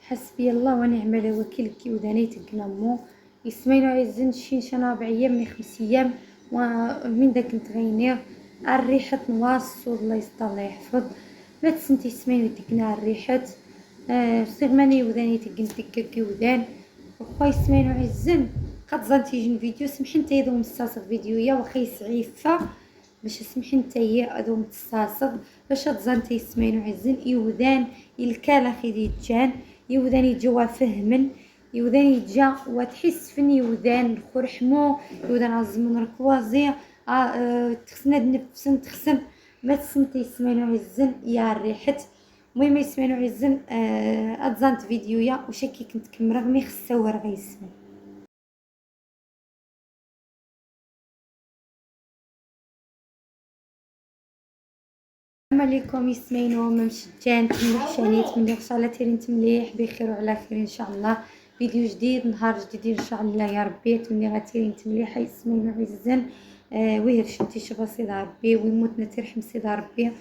حسبي الله ونعم الوكيل كي وداني تقنمو يسمينو عزن شين شنا 4 أيام من 5 أيام ومن داك نتغينير الريحة نواصل الله يستر الله يحفظ ما تسنتي سمينو تقنا الريحة صيغ ماني وداني تقن تككي ودان وخويا سمينو عزن قد زنتي جن فيديو سمحي نتا يدو مستاصق فيديويا وخي سعيفة باش سمحي نتايا ادو متصاصق باش تزنتي سمينو عزن يودان الكالا خي جان يودان يجوا فهمن يودان يجا وتحس فين يودان الخرحمو يودان عزمن ركوازي تخسنا نفسن تخسن ما تسنتي سمينو عزن يا ريحه المهم يسمينو عزن اتزانت فيديويا وشكي كنت كمرغ مي خصو راه غيسمن. السلام عليكم يسمينو ممشجان تمليح شانيت من ان شاء الله تيرين تمليح بخير وعلى خير ان شاء الله. فيديو جديد نهار جديد ان شاء الله يا ربي تملي غاتيرين تمليح يسمينو عزن وير شنتي شبا سيدي ربي ويموتنا ترحم سيدي ربي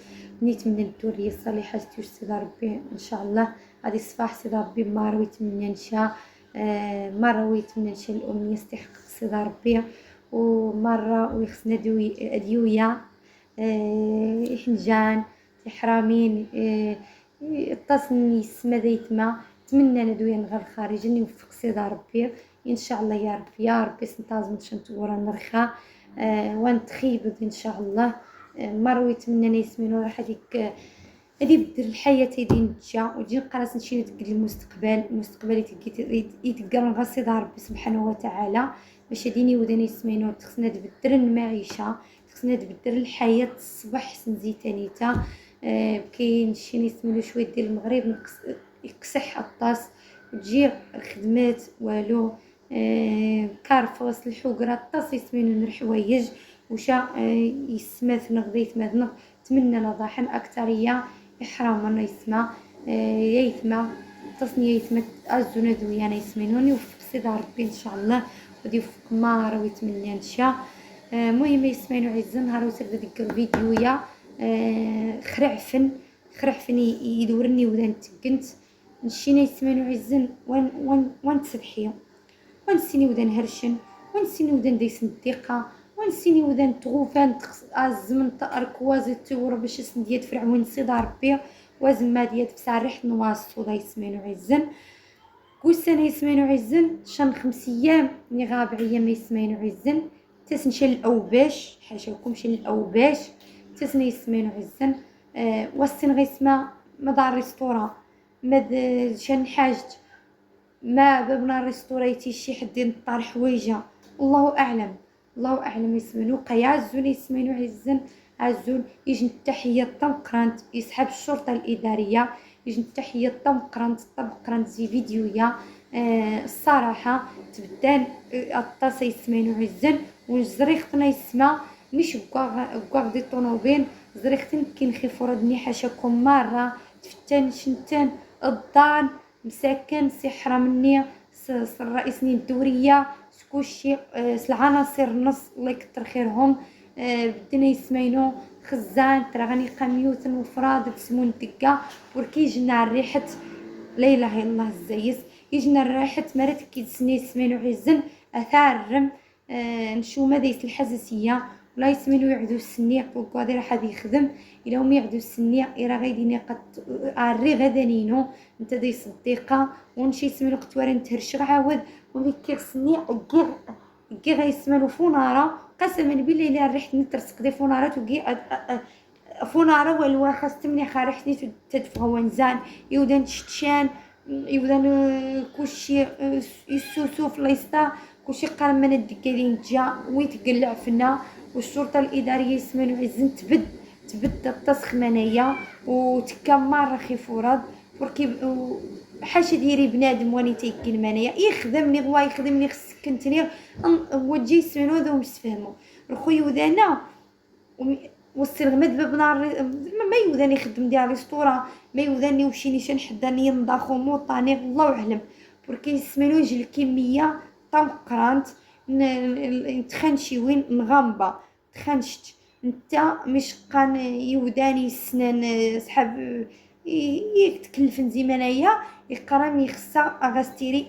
نيت من الدورية الصالحة تيوش سيدي ربي ان شاء الله غادي صفاح سيدي ربي ما رويت من نشا مرة ويت من نشا الامنية يستحق سيدي ربي ومرة ويخصنا ديويا حنجان حرامين التصني السما ذيتما نتمنى ندوي نغير خارج نوفق سيدي ربي ان شاء الله يا ربي يا ربي سنتازم تشنتورا نرخا ونتخيبض ان شاء الله مروي يتمنى يسمينو راح هذيك هادي بدر الحياه تيدي نتجا وتجي نقراس نمشي نتقل المستقبل يتقرن غير سيدي ربي سبحانه وتعالى باش هاديني وداني يسمينو خصنا تبدل المعيشه خصنا تبدل الحياه الصباح حسن زيتانيتا كاين شي نسمينو شويه ديال المغرب يقصح الطاس وتجي الخدمات والو كارفوس الحقره الطاس يسمينو الحوايج وشا يسمات نغديت مدن تمنى نضاحن اكثريه احراما يسمى يسمى تصنيع يسمى ازونا دويانا يسمينوني وفق سيدي ربي ان شاء الله ودي يوفق ما راه يتمنى نشا المهم يسمعوا عزن نهار وسرد ديك الفيديويا خرعفن يدورني ودان تقنت نشينا يسمعوا عزن وان تسبحيه ونسيني ودان هرشن ونسيني ودان ديس الدقه ونسيني ودان تغوفان الزمن تاركوازي تور باش سنديات فرعون سيدي ربي وازما ديات بسع ريحه نواصل ولا يسمعوا عزن كل سنه يسمعوا عزن شان 5 أيام ملي غاب 4 أيام يسمعوا عزن تسنشي الاوباش حاشاكم شي الاوباش تسني يسمينو عزن والسن غيسما ما دار ريستورا ما شان حاجت ما بابنا ريستوريتي شي حد ينطر حويجه الله اعلم الله اعلم يسمينو قيا عزون يسمينو عزن عزون يجي التحيه طمقرانت يسحب الشرطه الاداريه يجي التحيه طمقرانت زي فيديويا الصراحه تبدان الطاسه يسمينو عزن وزريختنا يسمى مش بقى دي طونوبين زريختن كاين خيفورة دني حاشاكم مرة تفتان شنتان الضان مساكن سحرة مني الرئيس الدورية سكوشي العناصر نص الله يكتر خيرهم بدنا يسمينو خزان ترى غني قميوتن وفراد تسمون دقة وركيجنا ريحة لا اله الا الله الزيس يجنا ريحة مرات كي تسني يسمينو عزن اثار نشو ماذا الحساسيه ولا يسمينو يعدو السنيق وقادر راح يخدم الى هم يعدو السنيق راه غيديني قد عري غدانينو انت دي صديقه ونشي يسمينو قتوار نتهرش عاود ولكي السنيق كي غيسمانو فوناره قسما بالله الا ريحت نترسق دي فونارات وكي فوناره والوا خاص تمني خارحتني تدفغ ونزان يودان تشتشان يودان كلشي يسوسو في ليستا كلشي قرن من الدكالين جا ويتقلع فينا والشرطه الاداريه يسمنوا عزن تبد التسخمانيه وتكمر خيفوراد وركي حاجه ديري بنادم واني تيكين منايا يخدمني غوا يخدمني خسكنتني وجي يسمنوا ذو مسفهموا الخويا ودانا والسرغمد بابنا ما يوداني يخدم ديال ريستورا ما يوداني وشيني شنحداني نضاخو موطاني الله اعلم بركي يسمنوا يجي الكميه طمقرانت نتخنشي وين نغامبه تخنشت نتا مش قان يوداني السنان سحاب يتكلفن زي منايا يقرا يخصا اغاستيري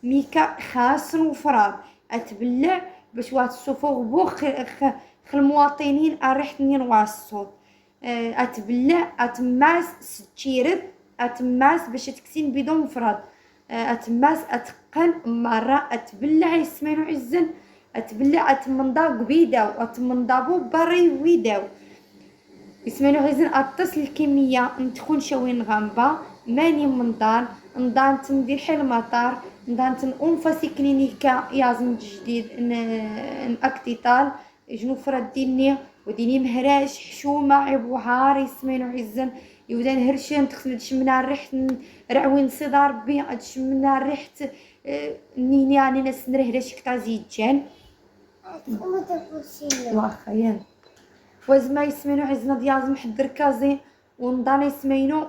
ميكا خاص وفراد اتبلع باش واحد الصفوغ بوخ المواطنين اريحتني نواصل اتبلع اتماس ستيرد اتماس باش تكسين بدون مفرد اتماس اتقن مرة اتبلع يسمينو عزن اتبلع اتمنضا قبيداو اتمنضابو بري ويداو يسمينو عزن اتصل الكمية نتخون شوين غامبا ماني منضان نضان تندير حل المطار نضان انفاسي كلينيكا يازم جديد اكتيطال جنو فرد ديني وديني مهراش حشومة عيب وعار يسمينو عزن يودان هرشن تخسن تشمنا ريحة رعوين صدى ربي تشمنا ريحة نيني يعني ناس نرهرش كتا زيتجان واخا يان وزما يسمينو عزنا ديازم حضر كازي ونضان يسمينو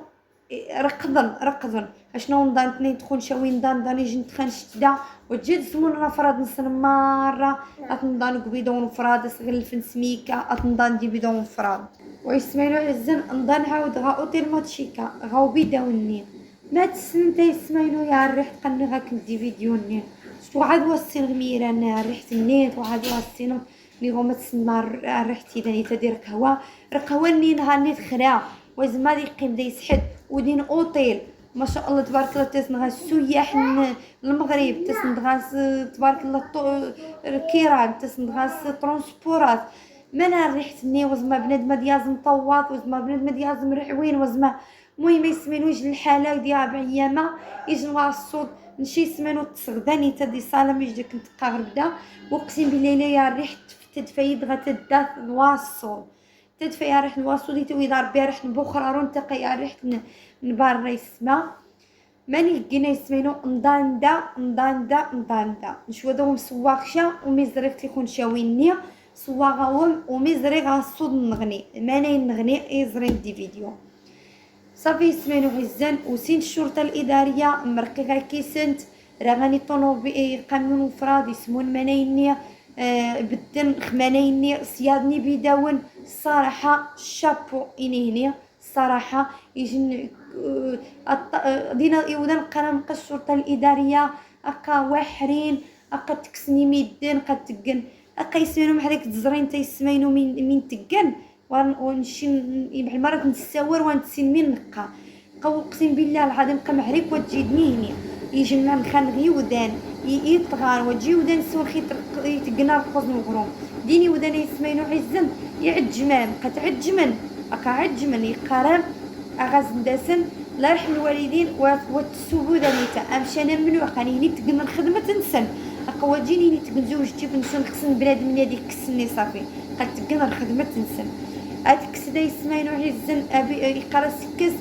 رقضن اشنو نضان تنين تخون شوي نضان يجي نتخن شتدا وتجي تسمون فراد نسن مرة اتنضان قبيدون فراد صغير الفنسميكا اتنضان دي بدون فراد ويسمينو عزن نضان عاود اوتيل ماتشيكا غاو بيداوني ما تسنتا يسمينو يا الريح تقني غاك ندي فيديوني شتو عاد واسين غميران ريحة النيت وعاد واسين مي غوما تسمى ريحتي داني تدير قهوة ني نهار نيت خرا وزما دي قيم دي يسحد ودين اوتيل ما شاء الله تبارك الله تسنغا السياح المغرب تسنغا تبارك الله الكيران تسنغا ترونسبورات مانا ريحة الني وزما بنادم ديازم طواط وزما بنادم ديازم رعوين وزما المهم يسمينوش الحاله ديال بعيامه يجنوا الصوت نشي يسمينو تصغداني تدي صاله مش ديك نتقا غربدا وقسم بالله يا ريحه تدفايد غتدات نواصل تدفاي ريحه نواصل ديتو يدار بها ريحه بخرارون تقي ريحه نبار يسما ماني لقينا يسمينو نضاندا نشوادهم سواغشا وميزريق تيكون شاويني سواغاهم وميزريق غاصود نغني ماني نغني يزرين دي فيديو صافي يسمينو عزان وسين الشرطه الاداريه مرقي غير كيسنت راه غاني طونوبي قانون فراد يسمون منايني بدن خمانيني سيادني بيداون الصراحه شابو انيني الصراحه يجن دينا يودان قرام الشرطه الاداريه اكا واحرين اكا تكسني ميدن قد تقن اكا يسمينو بحال تزرين تيسمينو من تقن ونمشي بحال المره نتساور ونتسين من نقا اقسم بالله العظيم قا معريك وتجيدني هني يجمع مخان غي ودان يطغار وتجي ودان سور خيط يتقنا القوز الغروم ديني ودان يسمينو عزم يعجمان قتعجمن اكا عجمن يقرام اغاز ندسن الله يرحم الوالدين وتسوبو دانيتا امشانا من وقاني هني تقنا الخدمه تنسن اكا واجيني هني تقنزوج تيف نسن خصن بنادم نادي كسني صافي قد تقنا الخدمه تنسن اتكس دا يسمينو عزن ابي يقرا سكس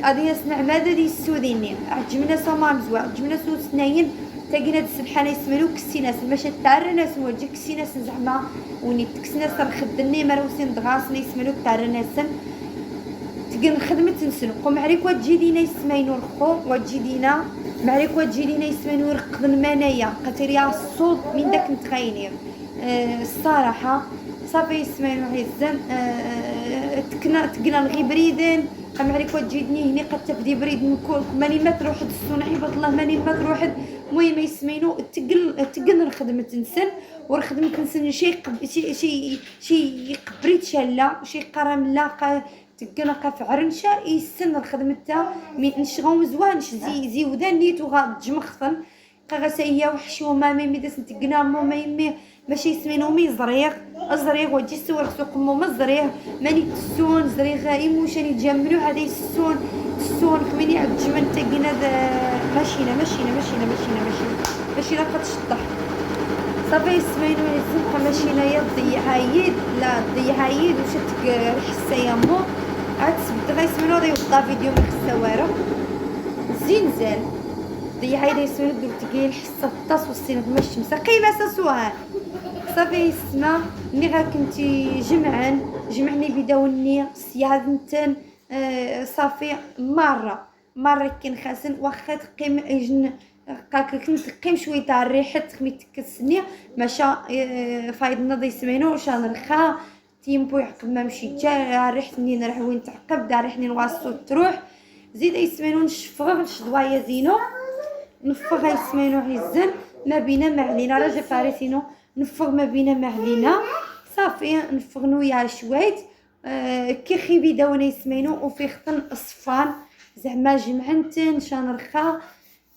غادي يصنع ماذا دي السوديني عجبنا سما مزوا عجبنا سود سناين تاقينا السبحانه يسمينو كسيناس ماشي تعرى ناس وجه كسيناس زعما وني تكسناس رخدني مروسين دغاسني يسمينو تعرى ناسن تقن خدمه تنسن قوم عليك وتجي دينا يسمينو الخو وتجي دينا معليك وتجي دينا يسمينو رقد المنايا قتريا الصوت من داك نتخاينير الصراحه صافي يسمينو عزام تقنا الغي بريدن قام عليك وتجيدني هني قد تبدي بريد من كل ماني ما تروح السون عيبه الله ماني ما تروح المهم يسمينو تقن الخدمه تنسن والخدمه تنسن شي قبريت شاله شي قرام لا تقنا قف عرنشه يسن الخدمه تاع من نشغو زوان زي ودان نيتو غتجمخطن غسايه وحشومه ميمي داس نتقنا ميمي ماشي يسمينو مي زريغ وتجي السور سوق ماما زريغ ماني تسون زريغ يموشان يتجملو هذا السون خميني عجمن تاقينا ماشينا قد شطح صافي يسمينو يزنق ماشينا يا ضيعايد لا ضيعايد وشتك الحسه يامو عاد تسبت غيسمينو غيوضا فيديو ما خصها والو زين ضيعايد يسمينو درتكي الحسه الطاس والسينات ما الشمسه قيمه ساسوها صافي يسمى ملي غا كنتي جمعني بداوني سيادنتن صافي مره كان خاسن واخا تقيم يجن كنت قيم شويه تاع الريحه خمي تكسني ماشا فايدنا ضي سمينو شان رخا تيمبو يعقب ما مشيت جا ريحتني نروح وين تعقب دا ريحني نواصل تروح زيد يسمينو نشفغ شدوايا زينو نفغ يسمينو عزن ما بين ما علينا راجع فارسينو نفغ ما بين ما علينا صافي نفغ نويا شويت كي خيبي داونا يسمينو وفي خطن اصفان زعما جمعنتن شانرخا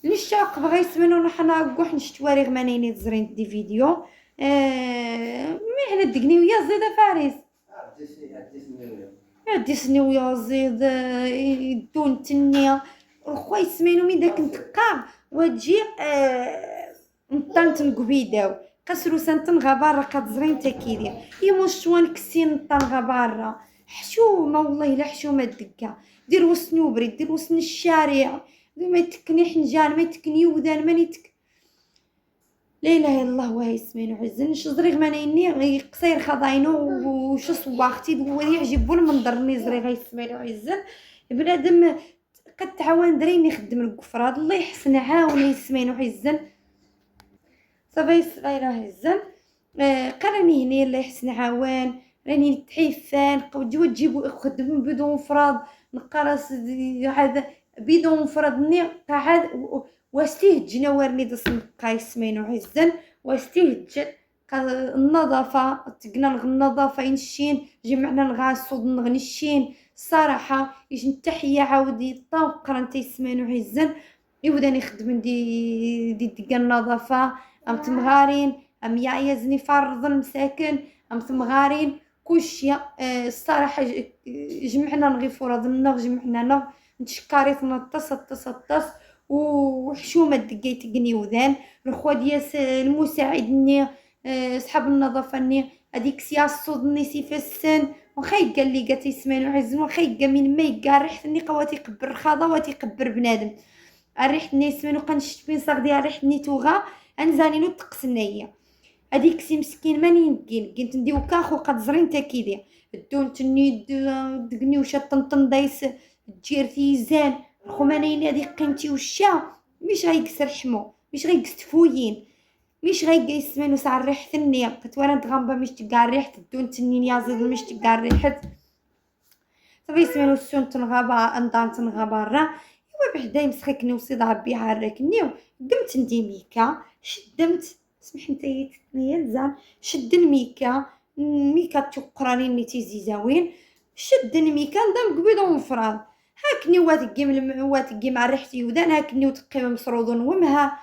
نشاق بغا يسمينو نحنا كوح نشتواري غمانيني زرين دي فيديو مي حنا دقني ويا زيد فارس عدي سنويا زيد دون تنيا الخوا يسمينو من داك نتقا وتجي نطنت نقبيداو قسرو سنتن غبارة قد زرين تاكيدي يموشوان كسين نطن غبارة حشومة والله لا حشومة الدقة دير وسط نوبري دير وسط الشارع ما يتكني حنجان ما يتكني ودان ما يتك لا اله الا الله وهي سمينو عزن شزريغ مانيني قصير خضاينو وش صواختي هو يعجبو المنظر نزري غيسمينو عزن بنادم قد تعاون دريني خدم الكفراد الله يحسن عاوني يسمينو عزن صافي صغيره عزن قراني هنا الله يحسن عاون راني نتحيفان قوجو تجيبو خدم بدون فراد نقرص هذا بدون فراد ني قاعد واستيه جنوارني دس نقاي سمينو عزن واستيه النظافه تقنا النظافه ينشين جمعنا نغاسود نغنشين الصراحه يجي التحيه عاودي طاو قرنتي سمينو عزن يوداني خدم دي دقا النظافه ام تمغارين ام يعيزني فرض المساكن ام تمغارين كلشي الصراحه جمعنا نغي فرض النغ جمعنا نغ نتشكاريت نطس وحشومه دقيت تقني وذان الخوا دياس المساعدني صحاب النظافه ني هذيك سياس صودني سيفسن وخاي قال لي قالت يسمعوا عزن وخاي من ما يقال ريحتني قواتي قبر خاضه واتي قبر بنادم ريحتني يسمعوا قنشت بين صاغ ديال ريحتني توغا انزاني نو تقسنيه هذيك سي مسكين ماني نقين قلت نديو كاخو قد زرين تاكيدي الدون تني دقني وشا طنطن دايس تجيرتي زان الخمانين هذيك قيمتي وشا مش غيكسر حمو مش غيكس تفوين مش غيك يسمنو ساع ريحة النية كتوانا تغنبا مش تقع ريحة الدون تنين يازد مش تقع ريحة صافي يسمنو السون تنغابا انضان تنغابا راه ايوا بعدا يمسخك نوصي ضربي عاركنيو قمت ندي ميكا شدمت سمح نتايا تنيا زان شد الميكا ميكا تقراني نيتي زيزاوين شد الميكا ندم قبيضو مفراد هاكني واتقي مع ريحتي ودان هاكني وتقيم مسرودون ومها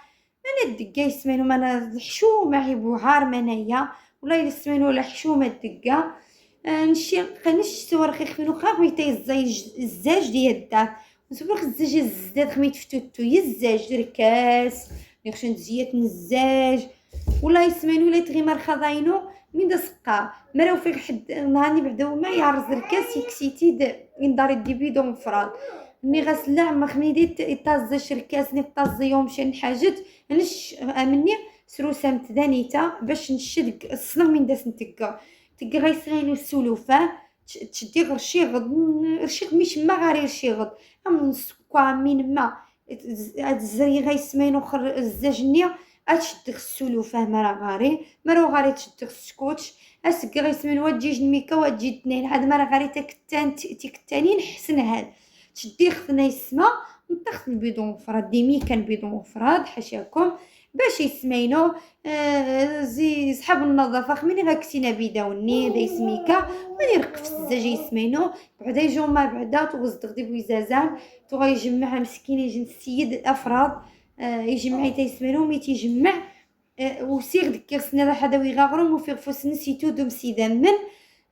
انا الدقه يسمينو انا الحشومه عيبو عار منايا ولا يسمينو الحشومه الدقه نشي قنش صور خيخفينو خاف ميتي الزاج ديال الدار نسبر الزاج الزداد خميت فتوتو يزاج ركاس نخشن زيت نزاج ولا يسمينو لا تغيمر خضاينو من دسقا مراو فيك حد نهارني بعدا ما يعرض الكاس يكسيتي داري ديبيدو مفراد ني غسلا ما خميدي طاز شركاس ني طاز يوم شي حاجات نش امني سروسه متدانيتا باش نشد الصنغ من داس نتقا غيسغينو السلوفه تشدي غير شي غد شي مش ما غير شي غد ام نسكوا من ما هاد الزري غيسمينو خر الزاجني اتشد السلوفه مرا غاري تشد السكوتش اسك غيسمينو تجي الميكا وتجي اثنين عاد مرا غاري تكتانين حسن هاد تشدي خصنا يسمى نطخ البيضون مفراد ديمي كان بيضون مفراد حاشاكم باش يسمينو زي صحاب النظافه خميني غاكسينا بيداوني ذا يسميكا وني رقف الزاج يسمينو بعدا يجو ما بعدا توزد غدي بويزازان تو غيجمعها مسكين يجي السيد الافراد يجمع يسمينو مي تيجمع وسيغ ديك السنه راه هذا ويغاغرو وفي فوس نسيتو دوم سيدان من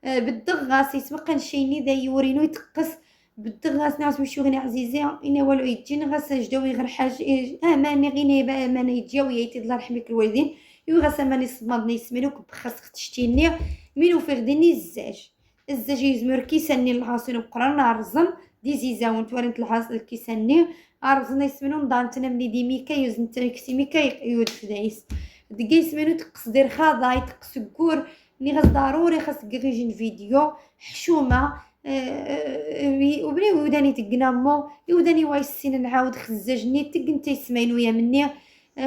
بالدغاس يسمقن شيني ذا يورينو يتقص بالدغاس ناس مشو غني عزيزي انا والو يجين غاس جداوي غير حاجه اماني غيني با اماني يجاو يايتي الله يرحمك الوالدين يو غاس اماني صمدني يسمينو بخاص تشتيني مينو فردني الزاج يزمر كيسني الحاصين بقران عرزن دي زيزاون تورنت الحاصل كيسني عرزنا يسمينو نضانتنا ملي دي ميكا يوزن تركسي ميكا يود فدايس دقي يسمينو تقص دير خاضا يتقص كور ني غاس ضروري خاص كيجي فيديو حشومه وبني وداني تقنامو يوداني وايسين نعاود خزاجني تقنت يسمينو يا مني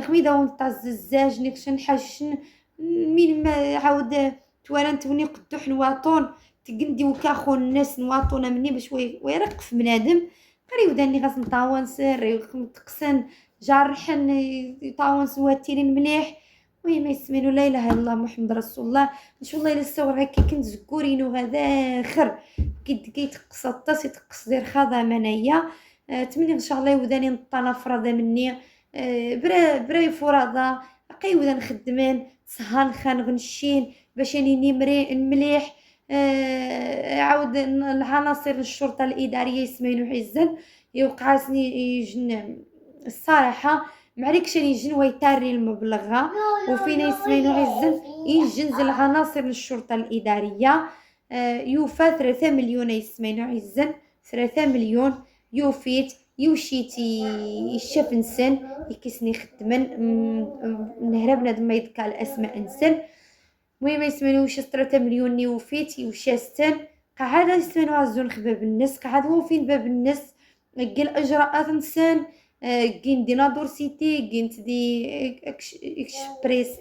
خميده ونطاز الزاج نكشن حاشن مين ما عاود توالنت وني قدوح نواطون تقندي وكاخو الناس نواطونا مني باش ويرقف بنادم غير وداني غاس نطاونس تقسن جارحن يطاونس واتيرين مليح. المهم يسمينو لا اله الا الله محمد رسول الله. ان شاء الله الا الصور هكا كنت زكورينو هذا خير كي تقص الطاس يتقص دير خاضه منايا. تمني ان شاء الله يوداني نطانا فرادة مني. برا يفرادة قي وذا نخدمان سهان خان غنشين باش اني مليح. عاود العناصر الشرطة الإدارية يسمينو حزن يوقع سني يجن الصراحة معليكش يجن ويتاري المبلغ وفينا يسمينو حزن يجنز العناصر الشرطة الإدارية. يوفى 3 مليون يسمينو حزن 3 مليون يوفيت يوشيتي الشاف نسن يكسني خدمن نهرب بنادم ما يذكر الاسماء نسن. المهم يسمنوش 3 مليون يوفيت وشاستن قاعد يسمنوا عزون خباب الناس قاعد هو فين باب الناس قال اجراءات نسان. كين دي نادور سيتي كنت دي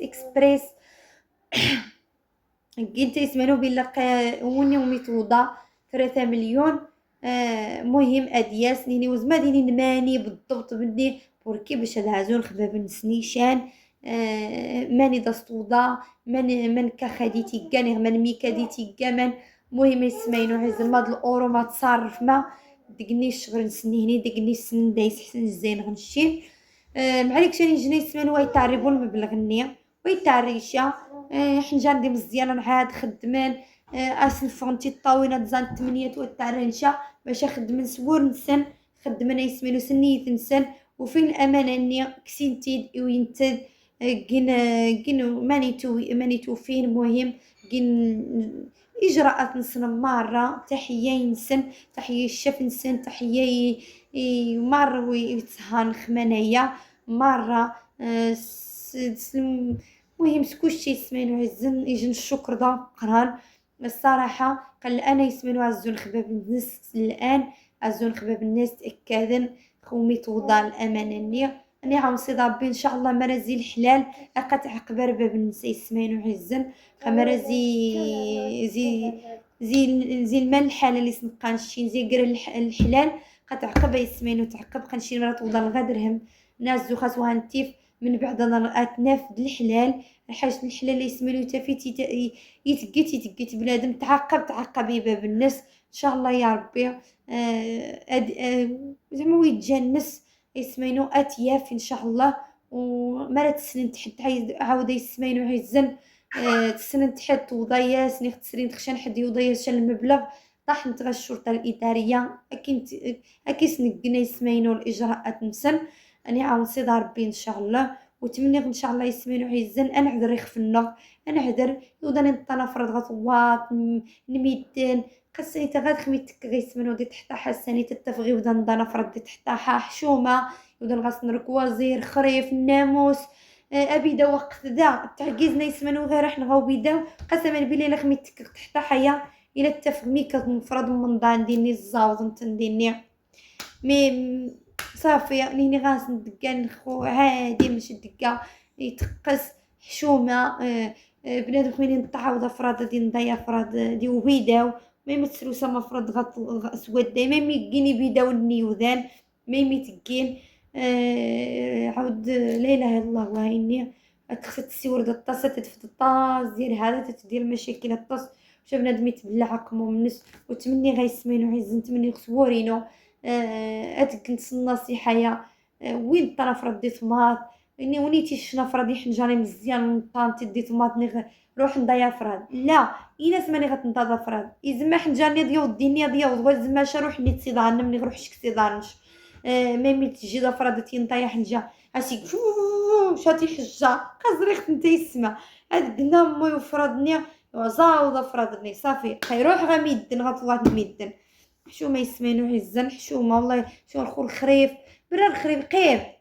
اكسبريس كنت يسمنوا بلا وني وميتوضا 3 مليون. مهم ادياس نيني وزما ديني نماني بالضبط مني بوركي باش هازون خباب نسنيشان. ماني دستوضا من كخديتي كاني من ميكاديتي كمان. مهم يسمينو عز الماد الاورو ما تصرف ما دقني الشغل نسني هني دقني السن دايس حسن الزين غنشين. معليك شاني جني يسمينو ويتعربوا المبلغ النية ويتعريشا. حنجان دي مزيانة نعاد خدمان. اسن فونتي الطاوينة دزان 8 والتعرنشا باش خدمن سبور نسن خدمنا يسمينو سنية نسن. وفين الامانة اني كسينتيد وينتد جن ماني توفين. مهم جن اجراءات نسن مرة تحية نسن تحية الشف نسن تحية مرة ويتسهان خمانية مرة. مهم سكوشي يسمينو عزن يجن الشكر دا قران الصراحة قال انا يسمينو عزون خباب الناس الان عزون خباب الناس تأكدن خومي توضع الامانة النية اني عاوصي ربي ان شاء الله مرزي الحلال اقطع قبر باب النساء يسمينو عزن خمرزي زي المال الحلال اللي سنقانشين زي قر الحلال قطع قبا يسمينو تعقب قنشين مرات وضع الغدرهم ناس زو خاصوها نتيف من بعد انا اتناف الحلال الحاجة الحلال اللي يسمينو تافيت يتقيت بنادم تعقب باب الناس ان شاء الله يا ربي. زعما ويتجنس يسمينو اتياف ان شاء الله. ومرات السنين تحت عاود يسمينو عزن. السنين تحت وضيا سني تسرين تخشان حد يوضيا شان المبلغ طاح نتغى الشرطة الإدارية أكيد سنقنا يسمينو الإجراءات نسن أني عاون صيدا ربي إن شاء الله. وتمني إن شاء الله يسمينو عزن أنا عذر يخفنا أنا عذر يوضاني نطانا فرد غطوات نميدن قسني تغاد خميتك غيسمنو دي تحت حساني تتفغي ودا نضانا فرد دي تحت حشومة ودا نغاس نرك وزير خريف الناموس. ابيدا وقت دا تعجزنا يسمنو غير احنا غاو بيداو قسما بالله لا خميتك تحت حيا الى التفغمي كنفرض من ضان ديني الزاوض نتنديني مي صافي يعني غاس ندقان خو عادي مش دقا يتقص حشومه. بنادم خويني نطعاود افراد دي نضيا افراد دي وبيداو ما يمثلوا سما فرد غط سواد دايما ميقيني بيداو النيوذان ما يمتقين. عاود لا اله الا الله وهيني تخصت السيور دا الطاسه تتفت الطاس ديال هذا تدير مشاكل الطاس شاف بنادم يتبلع عقمو منس. وتمني غيسمينو عزن تمني خسورينو. اتكنت النصيحه يا وين الطرف ردي طماط اني ونيتي شنا فرادي حنجاني مزيان طانتي دي طماط روح نضيع فراد لا الا سماني غتنتظر فراد يزما حنجاني ديال الدنيا ديال وزما روح نيت صيدان مني نروح شك صيدانش. ميمي تجي دا فراد تينطيح حنجا اسي شاتي حجه قزريخت انت يسمع هاد قلنا مي وفرادني وزاوضه فرادني صافي خيروح غميدن غطوات ميدن حشومه يسمينو عزن حشومه والله شو الخو الخريف برا الخريف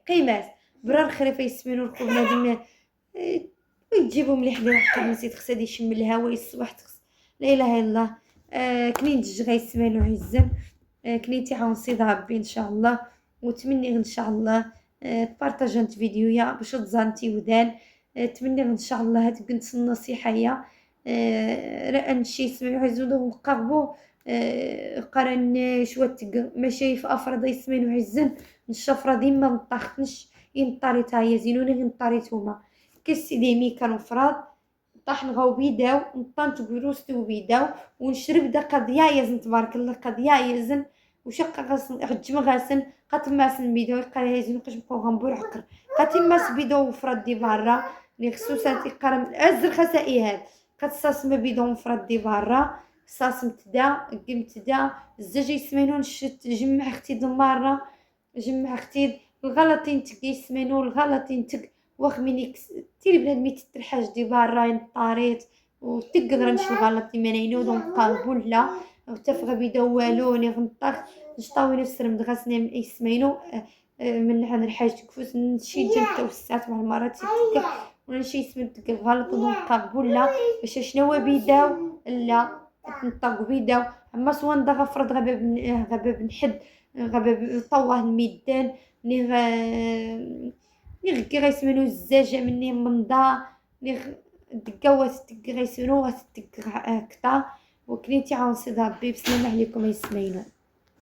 قيماس برا الخريف يسمينو الخو بنادم ويجيبو مليح ديال الحق نسيت خصها يشم الهواء الصباح تخص لا اله الا الله. كنين دج غيسمينو عزن. كنيتي عاون صيد ربي ان شاء الله. وتمني ان شاء الله تبارطاجنت فيديو يا باش تزانتي ودان. تمني ان شاء الله هاد كنت النصيحه يا راه شي يسمعوا عزوده وقربوا قرناش وتق ماشي في افرض يسمين وعزن الشفره ديما مطاختنش ينطريتها هي زينوني نطريتهما كسيدي مي كانوا فراد طاح نغاو بيداو نطنت بروستو بيداو ونشرب دا قضيا يزن تبارك الله قضيا يزن وشق غسن غجم غسن قاتم ماسن بيداو قال يزن قش بقو غنبور عقر قاتم ماس بيداو فراد دي برا لي خصوصا تيقرم عز الخسائي هاد كتصاص ما بيداو فراد دي برا صاص متدا قمت دا الزاج يسمينو نشت جمع اختي دمارة جمع اختي الغلطين تك يسمينو الغلطين تك واخ مني تيري بنادمي تترحاج دي برا نطاريت وتقدر نش الغلط دي منينو دون قالبو لا وتفغى بيدا والو ني غنطاخ نشطاوي نفسر مدغسني يسمينو من هاد الحاج كفوس نشي جنب توسعات مع المرات تتقى ولا شي اسم تقى الغلط دون قالبو لا باش شنو بيداو لا نطاق بيداو اما سوان دا غفرض غبا بنحد غبا طواه الميدان ني غكي غيسمنو الزاجة مني مندا ني دقاوات تقي غيسمنو وات تقي هكذا وكليتي عاون سيدي ربي بسلامة عليكم يسمينو.